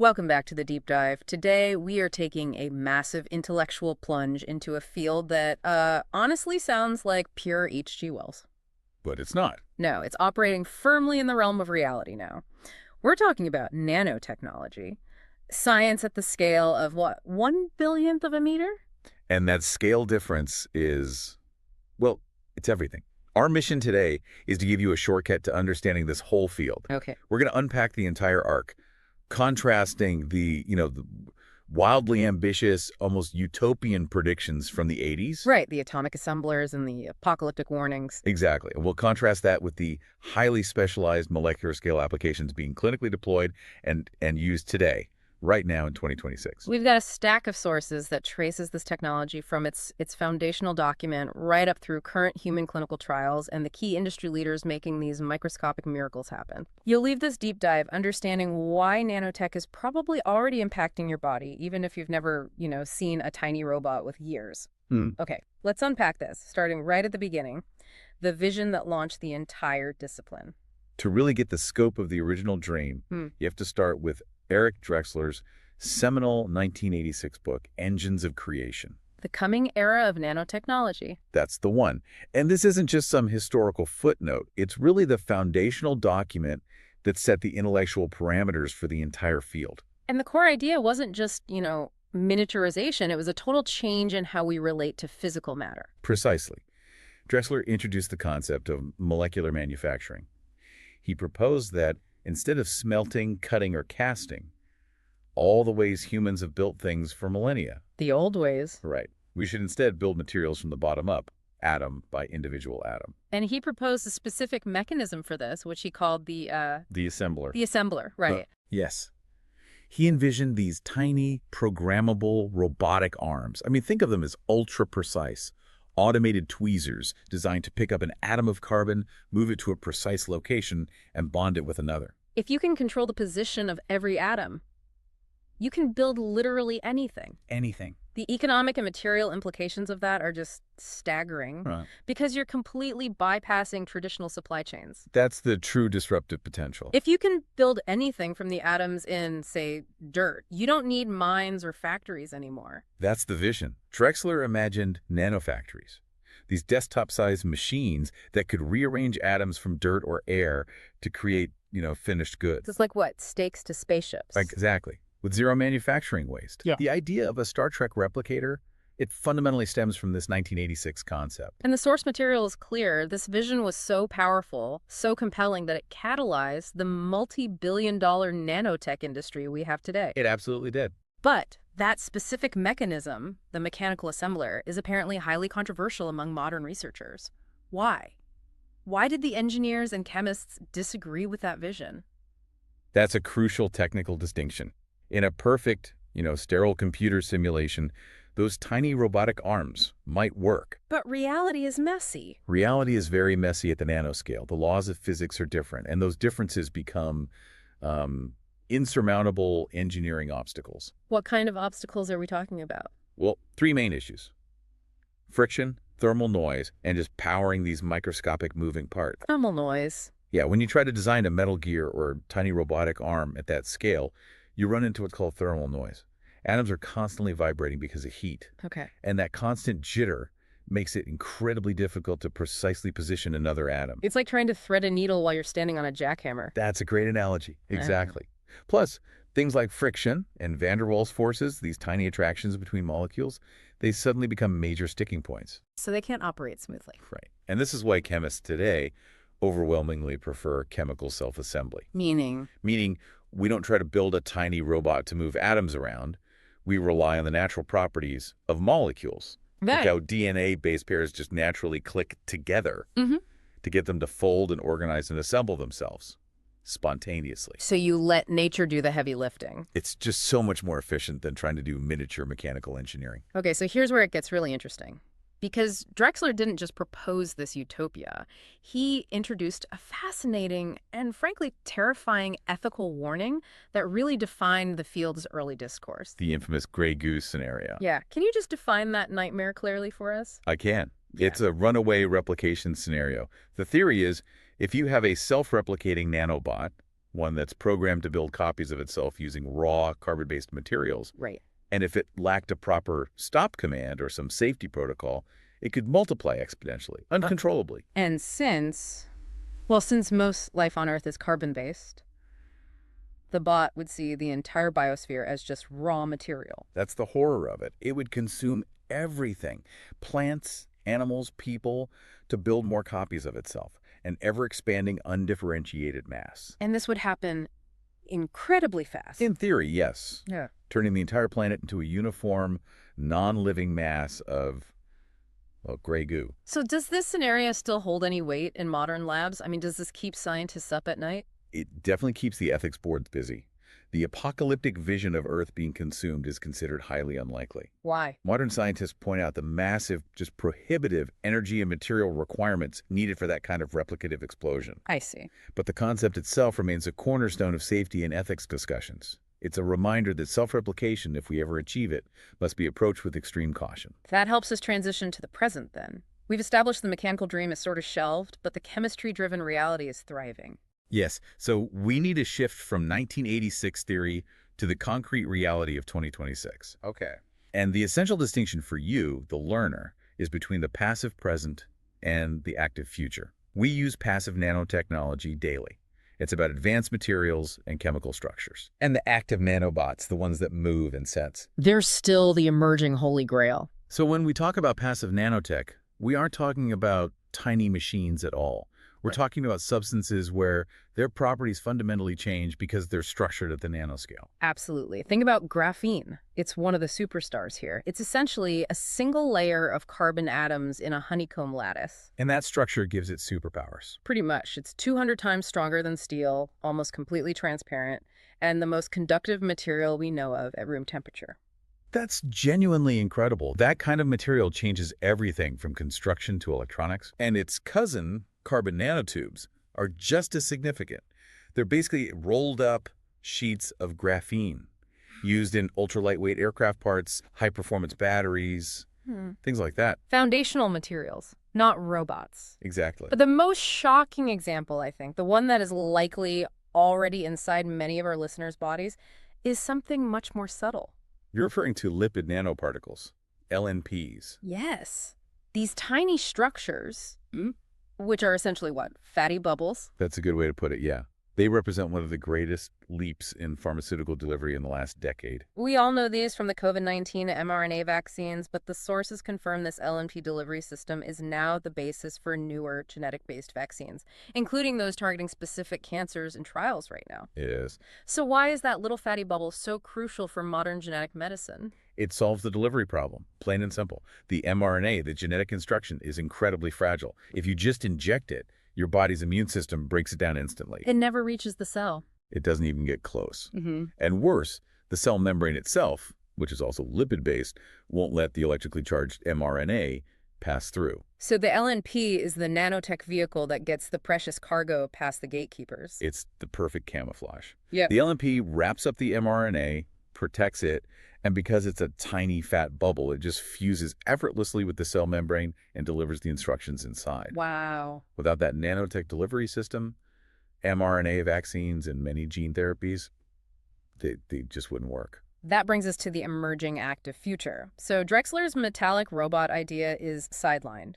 Welcome back to the deep dive. Today, we are taking a massive intellectual plunge into a field that honestly sounds like pure H.G. Wells. But it's not. No, it's operating firmly in the realm of reality now. We're talking about nanotechnology, science at the scale of what, 1/1000th of a meter? And that scale difference is, well, it's everything. Our mission today is to give you a shortcut to understanding this whole field. Okay. We're going to unpack the entire arc, contrasting the wildly ambitious, almost utopian predictions from the 80s. Right, the atomic assemblers and the apocalyptic warnings. Exactly. And we'll contrast that with the highly specialized molecular scale applications being clinically deployed and used today, right now in 2026. We've got a stack of sources that traces this technology from its foundational document right up through current human clinical trials and the key industry leaders making these microscopic miracles happen. You'll leave this deep dive understanding why nanotech is probably already impacting your body, even if you've never, seen a tiny robot with years. Okay, let's unpack this, starting right at the beginning, the vision that launched the entire discipline. To really get the scope of the original dream, you have to start with Eric Drexler's seminal 1986 book, Engines of Creation. The coming era of nanotechnology. That's the one. And this isn't just some historical footnote. It's really the foundational document that set the intellectual parameters for the entire field. And the core idea wasn't just, miniaturization. It was a total change in how we relate to physical matter. Precisely. Drexler introduced the concept of molecular manufacturing. He proposed that instead of smelting, cutting, or casting, all the ways humans have built things for millennia. The old ways. Right. We should instead build materials from the bottom up, atom by individual atom. And he proposed a specific mechanism for this, which he called the assembler. The assembler, right. Yes. He envisioned these tiny, programmable, robotic arms. I mean, think of them as ultra-precise, automated tweezers designed to pick up an atom of carbon, move it to a precise location, and bond it with another. If you can control the position of every atom, you can build literally anything. Anything. The economic and material implications of that are just staggering because you're completely bypassing traditional supply chains. That's the true disruptive potential. If you can build anything from the atoms in, say, dirt, you don't need mines or factories anymore. That's the vision. Drexler imagined nanofactories, these desktop-sized machines that could rearrange atoms from dirt or air to create, finished goods. It's like what? Steaks to spaceships. Exactly. With zero manufacturing waste. Yeah. The idea of a Star Trek replicator, it fundamentally stems from this 1986 concept. And the source material is clear. This vision was so powerful, so compelling that it catalyzed the multi-billion-dollar nanotech industry we have today. It absolutely did. But that specific mechanism, the mechanical assembler, is apparently highly controversial among modern researchers. Why? Why did the engineers and chemists disagree with that vision? That's a crucial technical distinction. In a perfect, sterile computer simulation, those tiny robotic arms might work. But reality is messy. Reality is very messy at the nanoscale. The laws of physics are different, and those differences become insurmountable engineering obstacles. What kind of obstacles are we talking about? Well, three main issues: friction, thermal noise, and just powering these microscopic moving parts. Thermal noise. Yeah, when you try to design a metal gear or tiny robotic arm at that scale, you run into what's called thermal noise. Atoms are constantly vibrating because of heat. Okay. And that constant jitter makes it incredibly difficult to precisely position another atom. It's like trying to thread a needle while you're standing on a jackhammer. That's a great analogy. Exactly. Plus, things like friction and van der Waals forces, these tiny attractions between molecules, they suddenly become major sticking points. So they can't operate smoothly. Right. And this is why chemists today overwhelmingly prefer chemical self-assembly. Meaning, we don't try to build a tiny robot to move atoms around. We rely on the natural properties of molecules. right. Like how DNA base pairs just naturally click together to get them to fold and organize and assemble themselves spontaneously. So you let nature do the heavy lifting. It's just so much more efficient than trying to do miniature mechanical engineering. Okay, so here's where it gets really interesting. Because Drexler didn't just propose this utopia. He introduced a fascinating and frankly terrifying ethical warning that really defined the field's early discourse. The infamous gray goose scenario. Yeah. Can you just define that nightmare clearly for us? I can. Yeah. It's a runaway replication scenario. The theory is if you have a self-replicating nanobot, one that's programmed to build copies of itself using raw carbon-based materials. Right. And if it lacked a proper stop command or some safety protocol, it could multiply exponentially, uncontrollably. And since most life on Earth is carbon-based, the bot would see the entire biosphere as just raw material. That's the horror of it. It would consume everything, plants, animals, people, to build more copies of itself, an ever-expanding, undifferentiated mass. And this would happen incredibly fast. In theory, yes. Yeah. Turning the entire planet into a uniform, non-living mass of, well, gray goo. So does this scenario still hold any weight in modern labs? I mean, does this keep scientists up at night? It definitely keeps the ethics boards busy. The apocalyptic vision of Earth being consumed is considered highly unlikely. Why? Modern scientists point out the massive, just prohibitive energy and material requirements needed for that kind of replicative explosion. I see. But the concept itself remains a cornerstone of safety and ethics discussions. It's a reminder that self-replication, if we ever achieve it, must be approached with extreme caution. That helps us transition to the present, then. We've established the mechanical dream is sort of shelved, but the chemistry-driven reality is thriving. Yes, so we need a shift from 1986 theory to the concrete reality of 2026. Okay. And the essential distinction for you, the learner, is between the passive present and the active future. We use passive nanotechnology daily. It's about advanced materials and chemical structures. And the active nanobots, the ones that move and sense. They're still the emerging holy grail. So when we talk about passive nanotech, we aren't talking about tiny machines at all. We're talking about substances where their properties fundamentally change because they're structured at the nanoscale. Absolutely. Think about graphene. It's one of the superstars here. It's essentially a single layer of carbon atoms in a honeycomb lattice. And that structure gives it superpowers. Pretty much. It's 200 times stronger than steel, almost completely transparent, and the most conductive material we know of at room temperature. That's genuinely incredible. That kind of material changes everything from construction to electronics. And its cousin, carbon nanotubes, are just as significant. They're basically rolled up sheets of graphene used in ultra-lightweight aircraft parts, high-performance batteries, things like that. Foundational materials, not robots. Exactly. But the most shocking example, I think, the one that is likely already inside many of our listeners' bodies, is something much more subtle. You're referring to lipid nanoparticles, LNPs. Yes. These tiny structures, which are essentially what? Fatty bubbles? That's a good way to put it, yeah. They represent one of the greatest leaps in pharmaceutical delivery in the last decade. We all know these from the COVID-19 mRNA vaccines, but the sources confirm this LNP delivery system is now the basis for newer genetic-based vaccines, including those targeting specific cancers in trials right now. It is. So why is that little fatty bubble so crucial for modern genetic medicine? It solves the delivery problem, plain and simple. The mRNA, the genetic instruction, is incredibly fragile. If you just inject it, your body's immune system breaks it down instantly. It never reaches the cell. It doesn't even get close. And worse, the cell membrane itself, which is also lipid-based, won't let the electrically charged mRNA pass through. So the LNP is the nanotech vehicle that gets the precious cargo past the gatekeepers. It's the perfect camouflage. Yeah. The LNP wraps up the mRNA, protects it, and because it's a tiny fat bubble, it just fuses effortlessly with the cell membrane and delivers the instructions inside. Wow. Without that nanotech delivery system, mRNA vaccines and many gene therapies, they just wouldn't work. That brings us to the emerging active future. So Drexler's metallic robot idea is sidelined.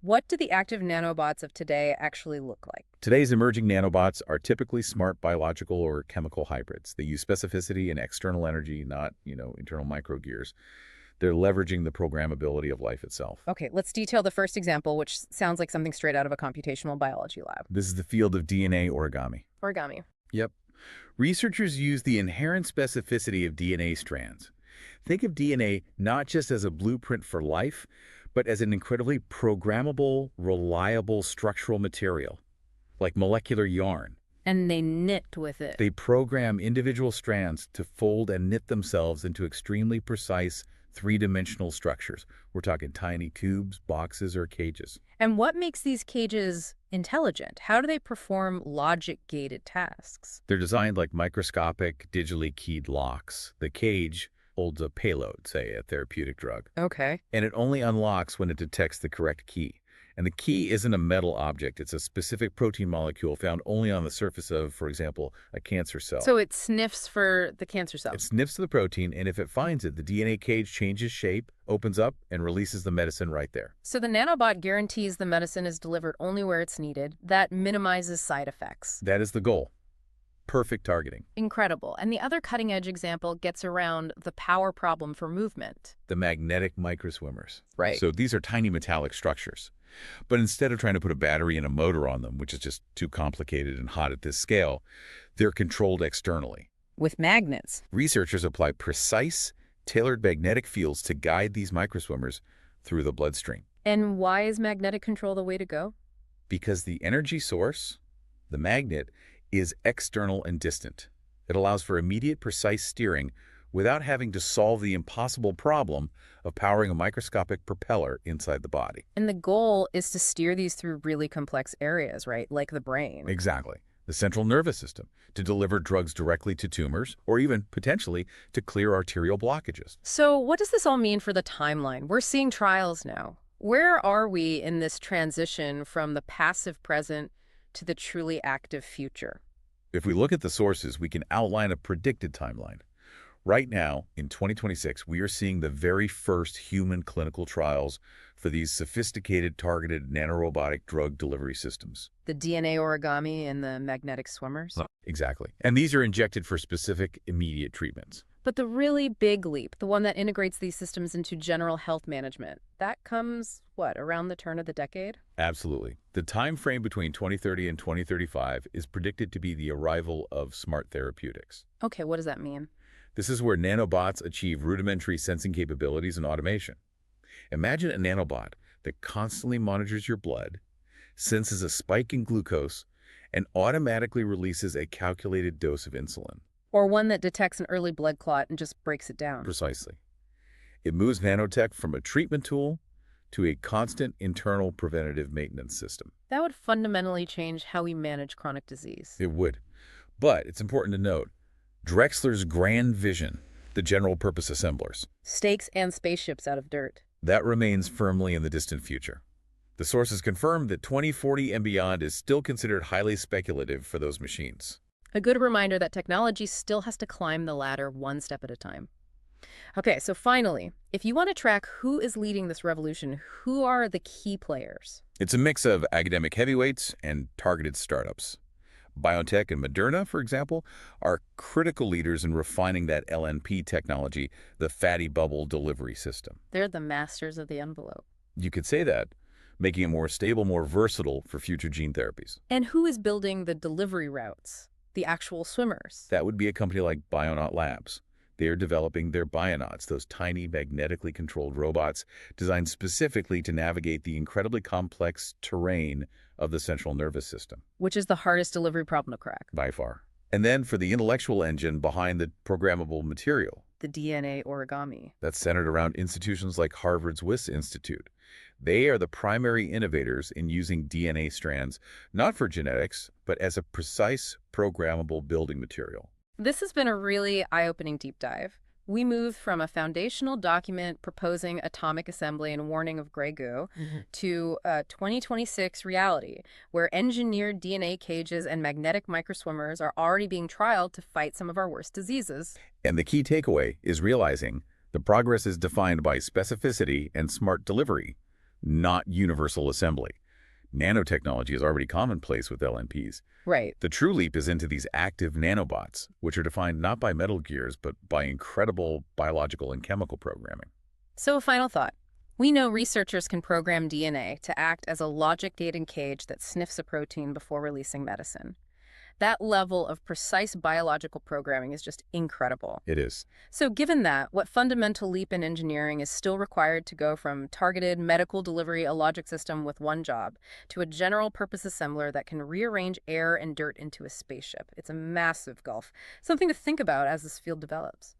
What do the active nanobots of today actually look like? Today's emerging nanobots are typically smart biological or chemical hybrids. They use specificity and external energy, not, internal microgears. They're leveraging the programmability of life itself. Okay, let's detail the first example, which sounds like something straight out of a computational biology lab. This is the field of DNA origami. Origami. Yep. Researchers use the inherent specificity of DNA strands. Think of DNA not just as a blueprint for life, but as an incredibly programmable, reliable structural material, like molecular yarn. And they knit with it. They program individual strands to fold and knit themselves into extremely precise three-dimensional structures. We're talking tiny tubes, boxes, or cages. And what makes these cages intelligent? How do they perform logic-gated tasks? They're designed like microscopic, digitally keyed locks. The cage holds a payload, say a therapeutic drug. Okay. And it only unlocks when it detects the correct key. And the key isn't a metal object. It's a specific protein molecule found only on the surface of, for example, a cancer cell. So it sniffs for the cancer It cells. sniffs the protein, and if it finds it, the DNA cage changes shape, opens up, and releases the medicine right there. So the nanobot guarantees the medicine is delivered only where it's needed. That minimizes side effects. That is the goal. Perfect targeting. Incredible. And the other cutting-edge example gets around the power problem for movement. The magnetic microswimmers. Right. So these are tiny metallic structures. But instead of trying to put a battery and a motor on them, which is just too complicated and hot at this scale, they're controlled externally. With magnets. Researchers apply precise, tailored magnetic fields to guide these microswimmers through the bloodstream. And why is magnetic control the way to go? Because the energy source, the magnet, is external and distant. It allows for immediate, precise steering without having to solve the impossible problem of powering a microscopic propeller inside the body. And the goal is to steer these through really complex areas, right? Like the brain. Exactly. The central nervous system, to deliver drugs directly to tumors or even, potentially, to clear arterial blockages. So what does this all mean for the timeline? We're seeing trials now. Where are we in this transition from the passive present to the truly active future? If we look at the sources, we can outline a predicted timeline. Right now, in 2026, we are seeing the very first human clinical trials for these sophisticated targeted nanorobotic drug delivery systems. The DNA origami and the magnetic swimmers? Exactly. And these are injected for specific immediate treatments. But the really big leap, the one that integrates these systems into general health management, that comes, what, around the turn of the decade? Absolutely. The time frame between 2030 and 2035 is predicted to be the arrival of smart therapeutics. Okay, what does that mean? This is where nanobots achieve rudimentary sensing capabilities and automation. Imagine a nanobot that constantly monitors your blood, senses a spike in glucose, and automatically releases a calculated dose of insulin. Or one that detects an early blood clot and just breaks it down. Precisely. It moves nanotech from a treatment tool to a constant internal preventative maintenance system. That would fundamentally change how we manage chronic disease. It would. But it's important to note, Drexler's grand vision, the general-purpose assemblers, Stakes and spaceships out of dirt. that remains firmly in the distant future. The sources confirm that 2040 and beyond is still considered highly speculative for those machines. A good reminder that technology still has to climb the ladder one step at a time. Okay, so finally, if you want to track who is leading this revolution, who are the key players? It's a mix of academic heavyweights and targeted startups. BioNTech and Moderna, for example, are critical leaders in refining that LNP technology, the fatty bubble delivery system. They're the masters of the envelope. You could say that, making it more stable, more versatile for future gene therapies. And who is building the delivery routes? The actual swimmers? That would be a company like Bionaut Labs. They are developing their Bionauts, those tiny magnetically controlled robots designed specifically to navigate the incredibly complex terrain of the central nervous system. Which is the hardest delivery problem to crack? By far. And then for the intellectual engine behind the programmable material. The DNA origami. That's centered around institutions like Harvard's Wyss Institute. They are the primary innovators in using DNA strands, not for genetics, but as a precise programmable building material. This has been a really eye-opening deep dive. We moved from a foundational document proposing atomic assembly and warning of gray goo to a 2026 reality where engineered DNA cages and magnetic microswimmers are already being trialed to fight some of our worst diseases. And the key takeaway is realizing the progress is defined by specificity and smart delivery, not universal assembly. Nanotechnology is already commonplace with LNPs. Right. The true leap is into these active nanobots, which are defined not by metal gears, but by incredible biological and chemical programming. So a final thought. We know researchers can program DNA to act as a logic-gated cage that sniffs a protein before releasing medicine. That level of precise biological programming is just incredible. It is. So given that, what fundamental leap in engineering is still required to go from targeted medical delivery, a logic system with one job, to a general-purpose assembler that can rearrange air and dirt into a spaceship? It's a massive gulf, something to think about as this field develops.